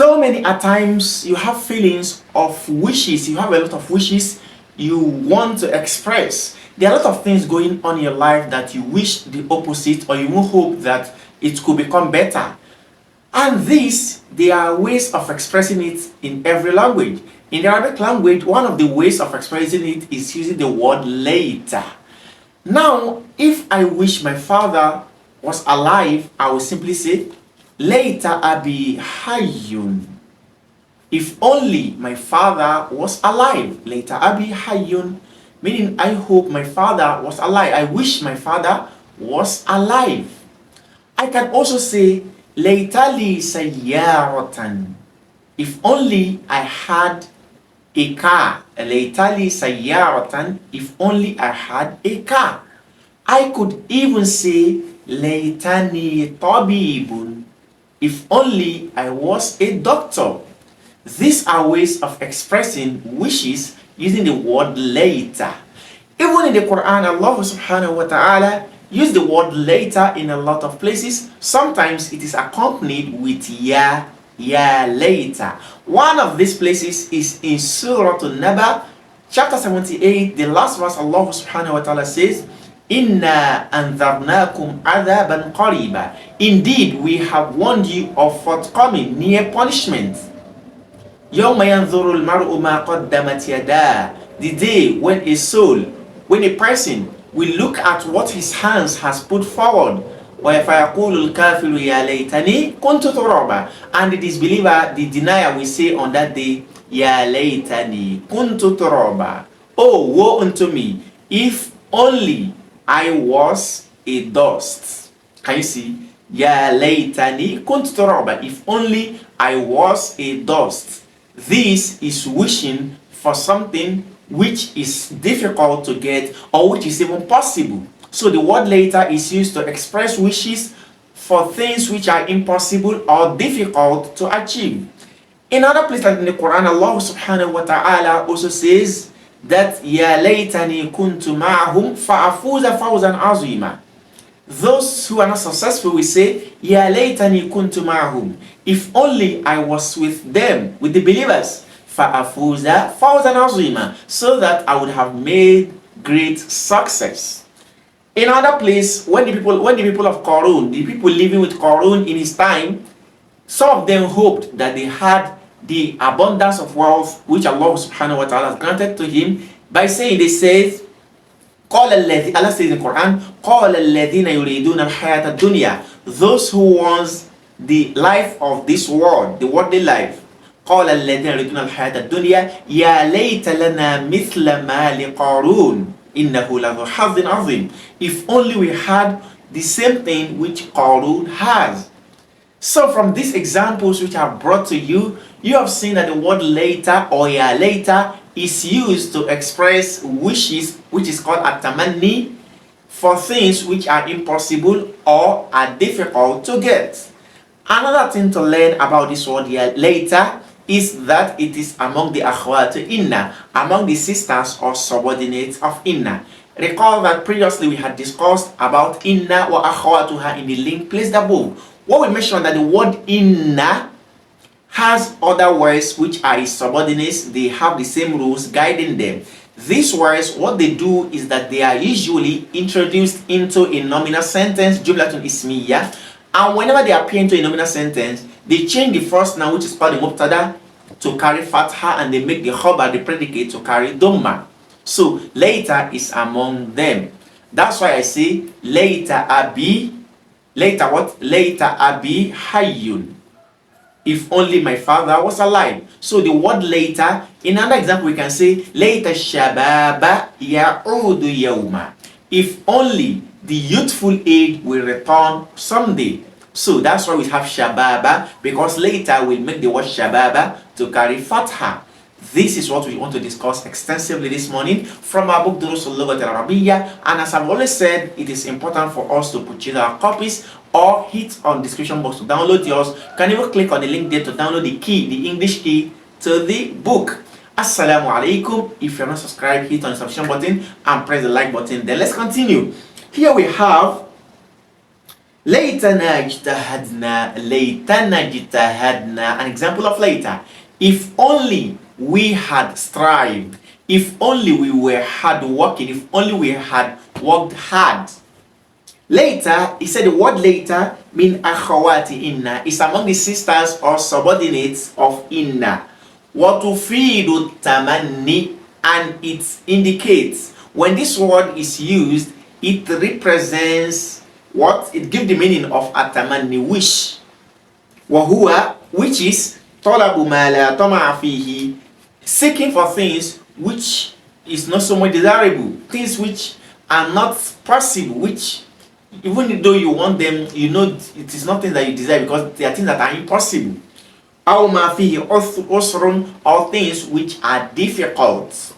So many at times you have feelings of wishes, you have a lot of wishes you want to express. There are a lot of things going on in your life that you wish the opposite, or you will hope that it could become better. And these, they are ways of expressing it in every language. In the Arabic language, one of the ways of expressing it is using the word later. Now, if I wish my father was alive, I will simply say, Layta abi hayyun. If only my father was alive. Layta abi hayyun. Meaning, I hope my father was alive. I wish my father was alive. I can also say, Laytali sayyaratan. If only I had a car. Laytali sayyaratan. If only I had a car. I could even say, Laytani tabibun. If only I was a doctor. These are ways of expressing wishes using the word later. Even in the Quran, Allah subhanahu wa ta'ala use the word later in a lot of places. Sometimes it is accompanied with ya later. One of these places is in Surah An-Naba, chapter 78, the last verse. Allah subhanahu wa ta'ala says, Inna anzarnakum adhaban qariba. Indeed, we have warned you of forthcoming near punishment. Yawma yanzuru al-mar'u ma qaddamat yadah. The day when a soul, when a person will look at what his hands has put forward. وَيَفَيَقُولُ الْكَافِرُ يَا لَيْتَنِي كُنْتُ تُرَابًا. And the disbeliever, the denier, will say on that day, Ya laytani kuntu turaba. Oh, woe unto me, if only I was a dust. Can you see? Ya laytani kuntu turaba. If only I was a dust. This is wishing for something which is difficult to get, or which is even possible. So the word later is used to express wishes for things which are impossible or difficult to achieve. In other places in the Quran, Allah subhanahu wa ta'ala also says that Ya laytani kuntu ma'ahum fa'afuza fawzan azima. Those who are not successful will say, Ya laytani kuntu ma'ahum. If only I was with them, with the believers, fa'afuza fawzan azima, so that I would have made great success. In other place, when the people of Qarun, the people living with Qarun in his time, some of them hoped that they had the abundance of wealth which Allah subhanahu wa ta'ala has granted to him by saying, they said, Allah says in the Quran, قَالَ الَّذِينَ يُرِيدُونَ الْحَيَاةَ الدُّنْيَا. Those who want the life of this world, the worldly life. قَالَ الَّذِينَ يُرِيدُونَ الْحَيَاةَ الدُّنْيا يَا لَيْتَ لَنَا مِثْلَ مَا لِقَارُونَ إِنَّهُ لَذُو حَظٍّ عَظِيمٍ. If only we had the same thing which Qarun has. So from these examples which I have brought to you, you have seen that the word later or ya later is used to express wishes, which is called atamanni, for things which are impossible or are difficult to get. Another thing to learn about this word ya later is that it is among the akhwat inna, among the sisters or subordinates of inna. Recall that previously we had discussed about inna wa akhwatuha in the link placed above. What we mentioned that the word inna has other words which are its subordinates. They have the same rules guiding them. These words, what they do is that they are usually introduced into a nominal sentence, jumlatun ismiyya, and whenever they appear into a nominal sentence, they change the first noun, which is called the mubtada, to carry fatha, and they make the khabar, the predicate, to carry dhamma. So later is among them. That's why I say later abi. Later what? Later abi hayyun. If only my father was alive. So the word later, in another example we can say later shababa ya'udu yawma. If only the youthful age will return someday. So that's why we have shababa, because later we'll make the word shababa to carry fatha. This is what we want to discuss extensively this morning from our book Durus al-Lughat al-Arabiyyah. And as I've always said, it is important for us to purchase our copies or hit on the description box to download yours. You can even click on the link there to download the key, the English key to the book. Assalamu alaikum. If you're not subscribed, hit on the subscription button and press the like button. Then let's continue. Here we have ليتنا اجتهدنا ليتنا اجتهدنا. An example of later. If only we had strived, if only we were hard working, if only we had worked hard. Later, he said the word later mean akhawati inna is among the sisters or subordinates of inna. Watufidu tamanni, and it indicates when this word is used, it represents what? It gives the meaning of atamanni, wish. Wahuwa, which is talabu ma la tama'a fihi, seeking for things which is not so much desirable, things which are not possible, which even though you want them, you know it is nothing that you desire because they are things that are impossible. Aw ma fihi usrun, or things which are difficult.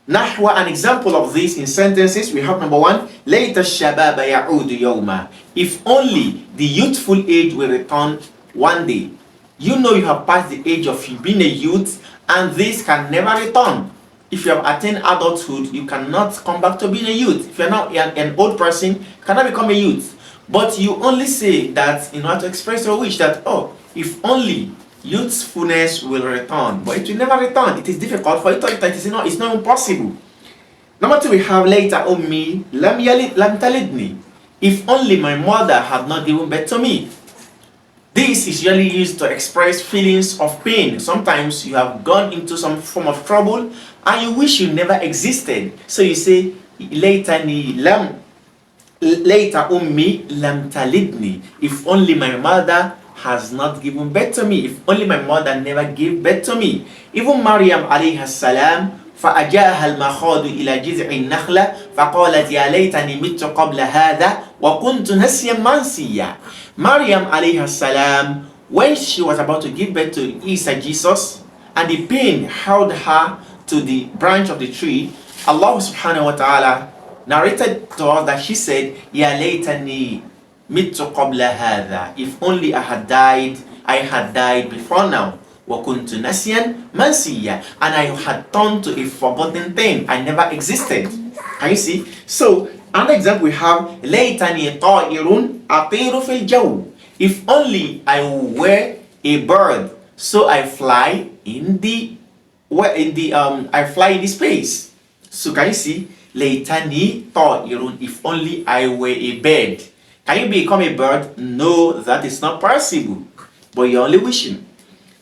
Nahwa, an example of this in sentences, we have number one, Layta shababa ya'udu yawma. If only the youthful age will return one day. You know you have passed the age of being a youth, and this can never return. If you have attained adulthood, you cannot come back to being a youth. If you are now an old person, you cannot become a youth. But you only say that in order to express your wish that, oh, if only youthfulness will return. But it will never return. It is difficult for it to return. It's not impossible. Number two, we have later ummi lam yalid lam talidni. If only my mother had not given birth to me. This is usually used to express feelings of pain. Sometimes you have gone into some form of trouble and you wish you never existed. So you say, later ummi lam talidni. If only my mother has not given birth to me. If only my mother never gave birth to me. Even Maryam alayha salam, فأجاها المخاض إلى جذع النخلة فقالت يا ليتني مت قبل هذا وكنت نسيا منسيا. Maryam alayha salam, when she was about to give birth to Isa Jesus, and the pain held her to the branch of the tree, Allah subhanahu wa ta'ala narrated to us that she said, Ya laytani mittu qabla hadha. If only I had died before now. وَكُنْتُ نَسْيًا مَنْسِيًّا, and I had turned to a forgotten thing. I never existed. Can you see? So, another example we have, لَيْتَنِي طَائِرٌ أَطِيرُ فِي الْجَوِّ. If only I were a bird, so I fly in the space. So can you see? لَيْتَنِي طَائِرٌ. If only I were a bird. Can you become a bird? No, that is not possible. But you're only wishing.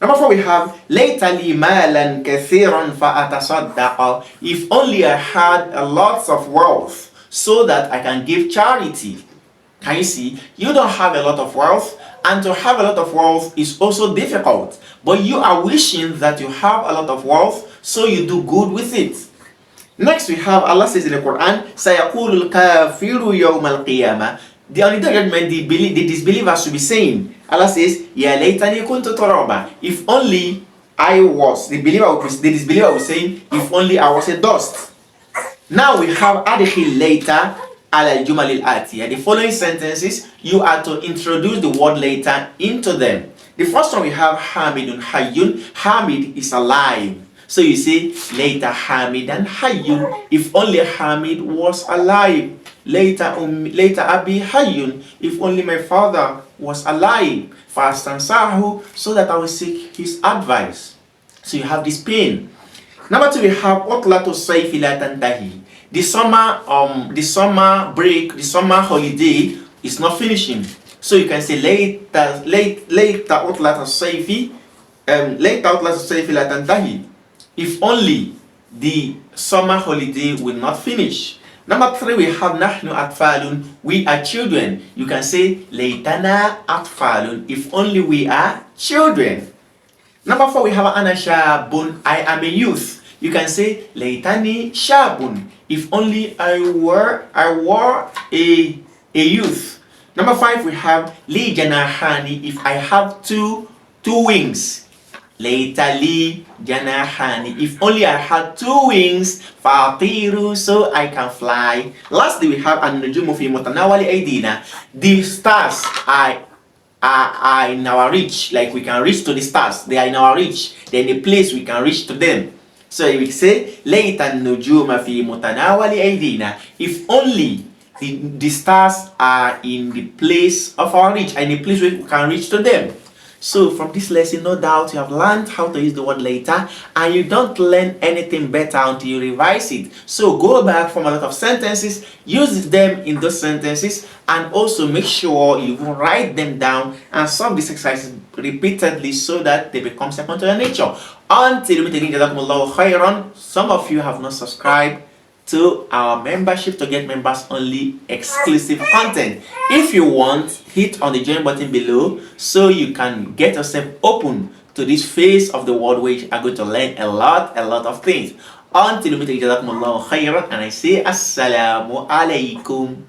Number four, we have laytali malan kathiran fa'atasaddaqa. If only I had a lots of wealth so that I can give charity. Can you see? You don't have a lot of wealth, and to have a lot of wealth is also difficult. But you are wishing that you have a lot of wealth so you do good with it. Next, we have Allah says in the Quran, سَيَقُولُ الْكَافِرُ يَوْمَ الْقِيَامَةِ. The on the judgment, the disbelievers should be saying, Allah says, Ya laytani kuntu turaba. If only I was, the disbeliever was saying, if only I was a dust. Now we have adkhil layta ala jumal al-atiya. The following sentences, you are to introduce the word later into them. The first one we have Hamidun Hayyun. Hamid is alive. So you say, later Hamidan Hayyun. If only Hamid was alive. Later Abi Hayyun. If only my father was alive. Fastansahu, so that I will seek his advice. So you have this pain. Number two, we have Utlatu Sayfi la tantahi. The summer break, the summer holiday is not finishing. So you can say later Utlatu Sayfi, later Utlatu Sayfi la tantahi. If only the summer holiday will not finish. Number three, we have Nahnu Atfalun. We are children. You can say Laytana Atfalun. If only we are children. Number four, we have Ana Shabun. I am a youth. You can say Laytani Shabun. If only I were a youth. Number five, we have Li Janahani. If I have two wings. Laytali janahani. If only I had two wings, fatiru, so I can fly. Lastly, we have an-nujumu fi mutanawali aydina. The stars are in our reach. Like we can reach to the stars. They are in our reach. They're in the place we can reach to them. So we say, layta an-nujuma fi mutanawali aydina. If only the stars are in the place of our reach, and the place where we can reach to them. So from this lesson, no doubt you have learned how to use the word later, and you don't learn anything better until you revise it. So go back from a lot of sentences, use them in those sentences, and also make sure you write them down and solve these exercises repeatedly so that they become second to your nature. Until we meet again, jazakumullahu khairan. Some of you have not subscribed to our membership to get members only exclusive content. If you want, hit on the join button below so you can get yourself open to this phase of the world where you are going to learn a lot of things. Until we meet again, jazakumullahu khairan, and I say assalamu alaikum.